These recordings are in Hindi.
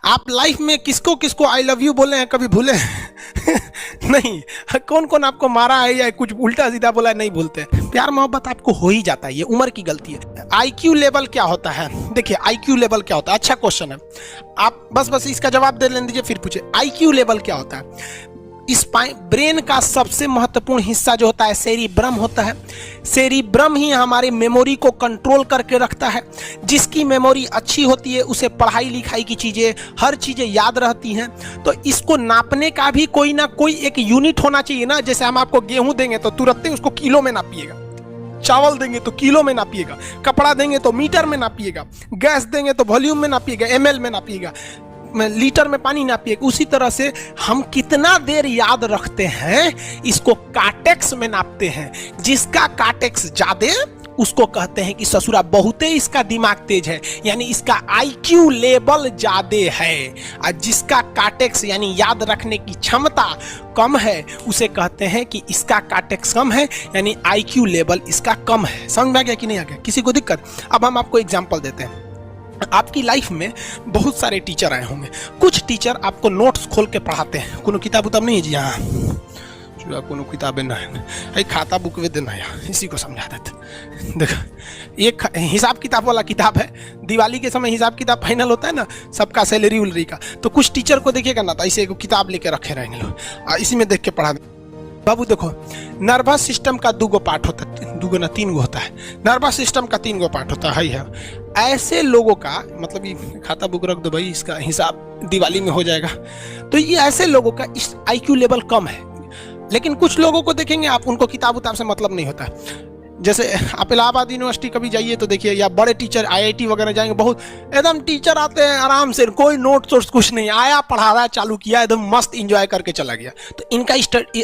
आप लाइफ में किसको किसको आई लव यू बोले हैं कभी भूले नहीं। कौन कौन आपको मारा है या कुछ उल्टा सीधा बोला है नहीं भूलते। प्यार मोहब्बत आपको हो ही जाता है, ये उम्र की गलती है। आईक्यू लेवल क्या होता है? देखिए आईक्यू लेवल क्या होता है, अच्छा क्वेश्चन है। आप बस इसका जवाब दे लेने दीजिए फिर पूछे आईक्यू लेवल क्या होता है। इस ब्रेन का सबसे महत्वपूर्ण हिस्सा जो होता है सेरिब्रम होता है। सेरिब्रम ही हमारी मेमोरी को कंट्रोल करके रखता है। जिसकी मेमोरी अच्छी होती है उसे पढ़ाई लिखाई की चीजें, हर चीजें याद रहती हैं। तो इसको नापने का भी कोई ना कोई एक यूनिट होना चाहिए ना। जैसे हम आपको गेहूं देंगे तो तुरंत ही उसको किलो में नापिएगा, चावल देंगे तो किलो में नापिएगा, कपड़ा देंगे तो मीटर में नापिएगा, गैस देंगे तो वॉल्यूम में नापिएगा, एमएल में नापिएगा, लीटर में पानी नापिएगा। उसी तरह से हम कितना देर याद रखते हैं इसको कार्टेक्स में नापते हैं। जिसका कार्टेक्स ज्यादा उसको कहते हैं कि ससुरा बहुते इसका दिमाग तेज है, यानी इसका आईक्यू लेवल ज्यादा है। और जिसका कार्टेक्स यानी याद रखने की क्षमता कम है उसे कहते हैं कि इसका कार्टेक्स कम है, यानी आईक्यू लेवल इसका कम है। समझ में आ गया कि नहीं आ गया? किसी को दिक्कत? अब हम आपको एग्जांपल देते हैं। आपकी लाइफ में बहुत सारे टीचर आए होंगे। कुछ टीचर आपको नोट्स खोल के पढ़ाते हैं। कोनो किताब उताब नहीं है जी? हाँ कोनो किताबें ना है, खाता बुक वे देना है, इसी को समझा देते। देखो एक हिसाब किताब वाला किताब है। दिवाली के समय हिसाब किताब फाइनल होता है ना सबका, सैलरी उलरी का। तो कुछ टीचर को देखिएगा ना तो ऐसे एक किताब लेके रखे रहेंगे लोग, इसी में देख के पढ़ा दे। बाबू देखो नर्वस सिस्टम का 2 पार्ट होता है, 2 ना 3 होता है। नर्वस सिस्टम का 3 पार्ट होता है। ऐसे लोगों का मतलब ये खाता बुक रख दो भाई, इसका हिसाब दिवाली में हो जाएगा। तो ये ऐसे लोगों का इस आईक्यू लेवल कम है। लेकिन कुछ लोगों को देखेंगे आप, उनको किताब उताब से मतलब नहीं होता। जैसे आप इलाहाबाद यूनिवर्सिटी कभी जाइए तो देखिए, या बड़े टीचर आईआईटी वगैरह जाएंगे, बहुत एकदम टीचर आते हैं आराम से, कोई नोट सोर्स कुछ नहीं, आया पढ़ा रहा है, चालू किया, एकदम मस्त इंजॉय करके चला गया। तो इनका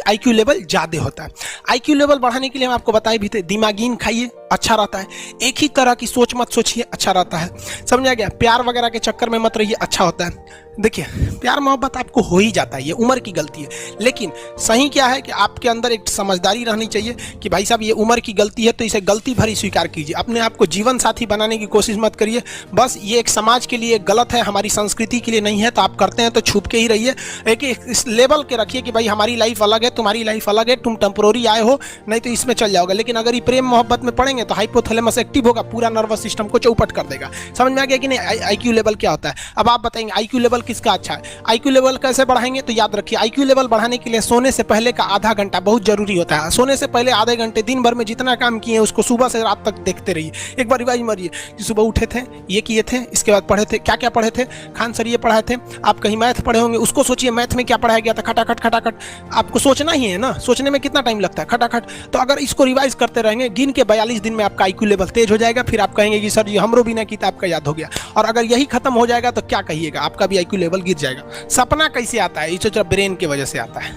आईक्यू लेवल ज़्यादा होता है। आईक्यू लेवल बढ़ाने के लिए हम आपको बताए भी थे, दिमागीन खाइए अच्छा रहता है, एक ही तरह की सोच मत सोचिए अच्छा रहता है। समझ आ गया? प्यार वगैरह के चक्कर में मत रहिए अच्छा होता है। देखिए प्यार मोहब्बत आपको हो ही जाता है, ये उम्र की गलती है। लेकिन सही क्या है कि आपके अंदर एक समझदारी रहनी चाहिए कि भाई साहब ये उम्र की गलती है तो इसे गलती भरी स्वीकार कीजिए। अपने आप को जीवन साथी बनाने की कोशिश मत करिए। बस ये एक समाज के लिए गलत है, हमारी संस्कृति के लिए नहीं है, तो आप करते हैं तो छुप के ही रहिए। एक इस लेवल के रखिए कि भाई हमारी लाइफ अलग है, तुम्हारी लाइफ अलग है, तुम टेम्पोररी आए हो, नहीं तो इसमें चल जाओगे। लेकिन अगर ये प्रेम मोहब्बत में पड़ेंगे तो हाइपोथैलेमस एक्टिव होगा, पूरा नर्वस सिस्टम को चौपट कर देगा। समझ में आ गया कि नहीं? आईक्यू लेवल क्या होता है? अब आप बताएंगे आईक्यू लेवल किसका अच्छा है, आईक्यू लेवल कैसे बढ़ाएंगे? तो याद रखिए आईक्यू लेवल बढ़ाने के लिए सोने से पहले का आधा घंटा बहुत जरूरी होता है। सोने से पहले आधे घंटे दिन भर में जितना काम किए उसको सुबह से रात तक देखते रहिए। एक बार रिवाइज मारिए कि सुबह उठे थे, ये किए थे, इसके बाद पढ़े थे, क्या क्या पढ़े थे, खान सर ये पढ़ाए थे। आप कहीं मैथ पढ़े होंगे, उसको सोचिए मैथ में क्या पढ़ाया गया था, खटाखट खटाखट आपको सोचना ही है ना। सोचने में कितना टाइम लगता है, खटाखट। तो अगर इसको रिवाइज करते रहेंगे, गिन के 42 दिन में आपका आईक्यू लेवल तेज हो जाएगा। फिर आप कहेंगे कि सर जी हमरो बिना किताब का याद हो गया। और अगर यही खत्म हो जाएगा तो क्या कहिएगा, आपका भी आईक्यू लेवल गिर जाएगा। सपना कैसे आता है? ये ब्रेन की वजह से आता है।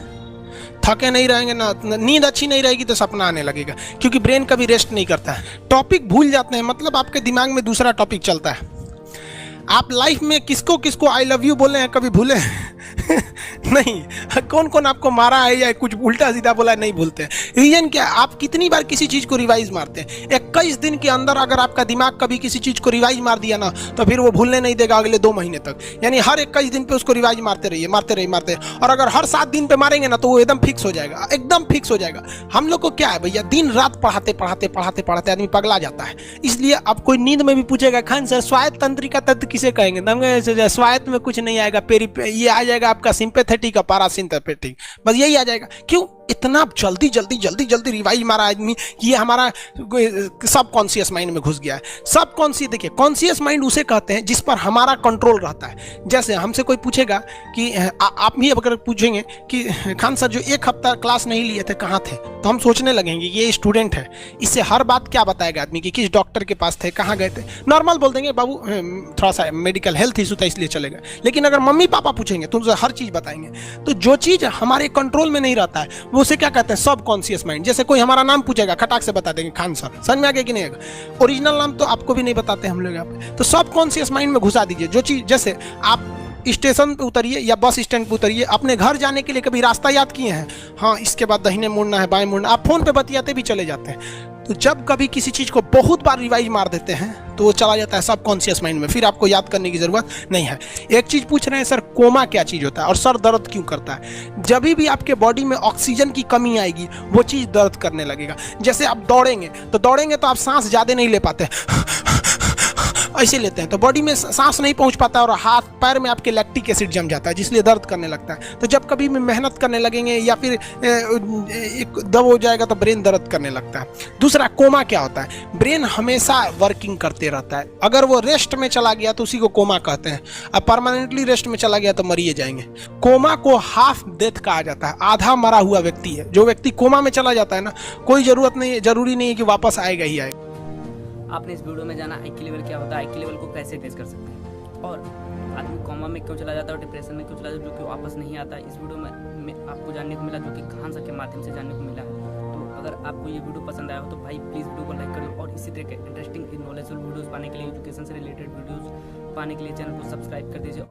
थके नहीं रहेंगे ना, नींद अच्छी नहीं रहेगी तो सपना आने लगेगा, क्योंकि ब्रेन कभी रेस्ट नहीं करता है। टॉपिक भूल जाते हैं, मतलब आपके दिमाग में दूसरा टॉपिक चलता है। आप लाइफ में किसको किसको आई लव यू बोले हैं कभी भूले नहीं। कौन कौन आपको मारा है या कुछ उल्टा सीधा बोला है नहीं भूलते। रीजन क्या है? आप कितनी बार किसी चीज को रिवाइज मारते हैं। 21 दिन के अंदर अगर आपका दिमाग कभी किसी चीज को रिवाइज मार दिया ना तो फिर वो भूलने नहीं देगा अगले 2 महीने तक। यानी हर 21 दिन पे उसको रिवाइज मारते रहिए, मारते रहिए, मारते। और अगर हर 7 दिन पे मारेंगे ना तो वो एकदम फिक्स हो जाएगा, एकदम फिक्स हो जाएगा। हम लोग को क्या है भैया, दिन रात पढ़ाते पढ़ाते पढ़ाते पढ़ाते आदमी पगला जाता है। इसलिए अब कोई नींद में भी पूछेगा खान सर स्वायत्त तंत्रिका तत्व किसे कहेंगे, स्वायत्त में कुछ नहीं आएगा, ये आ जाएगा आपका सिंपैथेटिक और पैरासिम्पैथेटिक, बस यही आ जाएगा। क्यों इतना जल्दी जल्दी जल्दी जल्दी रिवाइज मारा आदमी? ये हमारा सब कॉन्शियस माइंड में घुस गया है। सब कॉन्शियस, देखिए कॉन्शियस माइंड उसे कहते हैं जिस पर हमारा कंट्रोल रहता है। जैसे हमसे कोई पूछेगा कि आप भी अगर पूछेंगे कि खान सर जो 1 हफ्ता क्लास नहीं लिए थे कहाँ थे, तो हम सोचने लगेंगे ये स्टूडेंट है, इससे हर बात क्या बताएगा आदमी कि किस डॉक्टर के पास थे, कहाँ गए थे। नॉर्मल बोल देंगे बाबू थोड़ा सा मेडिकल हेल्थ इशू था इसलिए चले गए। लेकिन अगर मम्मी पापा पूछेंगे तो उनसे हर चीज़ बताएंगे। तो जो चीज़ हमारे कंट्रोल में नहीं रहता है वो उसे क्या कहते हैं, सब कॉन्शियस माइंड। जैसे कोई हमारा नाम पूछेगा खटाक से बता देंगे खान सर, समझ में आ गया कि नहीं? ओरिजिनल नाम तो आपको भी नहीं बताते हम लोग यहाँ पे। तो सब कॉन्शियस माइंड में घुसा दीजिए जो चीज़। जैसे आप स्टेशन पे उतरिए या बस स्टैंड पे उतरिए, अपने घर जाने के लिए कभी रास्ता याद किए हैं? हाँ इसके बाद दाहिने मुड़ना है, बाएं मुड़ना, आप फोन पे बतियाते भी चले जाते हैं। तो जब कभी किसी चीज़ को बहुत बार रिवाइज मार देते हैं तो वो चला जाता है सबकॉन्शियस माइंड में, फिर आपको याद करने की ज़रूरत नहीं है। एक चीज़ पूछ रहे हैं सर, कोमा क्या चीज़ होता है और सर दर्द क्यों करता है? जब भी आपके बॉडी में ऑक्सीजन की कमी आएगी वो चीज़ दर्द करने लगेगा। जैसे आप दौड़ेंगे तो आप सांस ज़्यादा नहीं ले पाते, ऐसे लेते हैं तो बॉडी में सांस नहीं पहुंच पाता और हाथ पैर में आपके लैक्टिक एसिड जम जाता है, जिसलिए दर्द करने लगता है। तो जब कभी मेहनत करने लगेंगे या फिर एक दब हो जाएगा तो ब्रेन दर्द करने लगता है। दूसरा, कोमा क्या होता है? ब्रेन हमेशा वर्किंग करते रहता है, अगर वो रेस्ट में चला गया तो उसी को कोमा कहते हैं। अब परमानेंटली रेस्ट में चला गया तो मरिए जाएंगे। कोमा को हाफ डेथ कहा जाता है, आधा मरा हुआ व्यक्ति है। जो व्यक्ति कोमा में चला जाता है ना, कोई जरूरी नहीं है कि वापस आएगा ही आएगा। आपने इस वीडियो में जाना IQ लेवल क्या होता है, IQ लेवल को कैसे टेस्ट कर सकते हैं और आदमी कोमा में क्यों चला जाता है और डिप्रेशन में क्यों चला जाता है जो कि वापस नहीं आता है। इस वीडियो में आपको जानने को मिला, जो कि खान सर के माध्यम से जानने को मिला है। तो अगर आपको ये वीडियो पसंद आया हो तो भाई प्लीज़ वीडियो को लाइक करो और इसी तरह के इंटरेस्टिंग नॉलेजफुल वीडियोज़ पाने के लिए, एजुकेशन से रिलेटेड वीडियोज़ पाने के लिए चैनल को सब्सक्राइब कर दीजिए।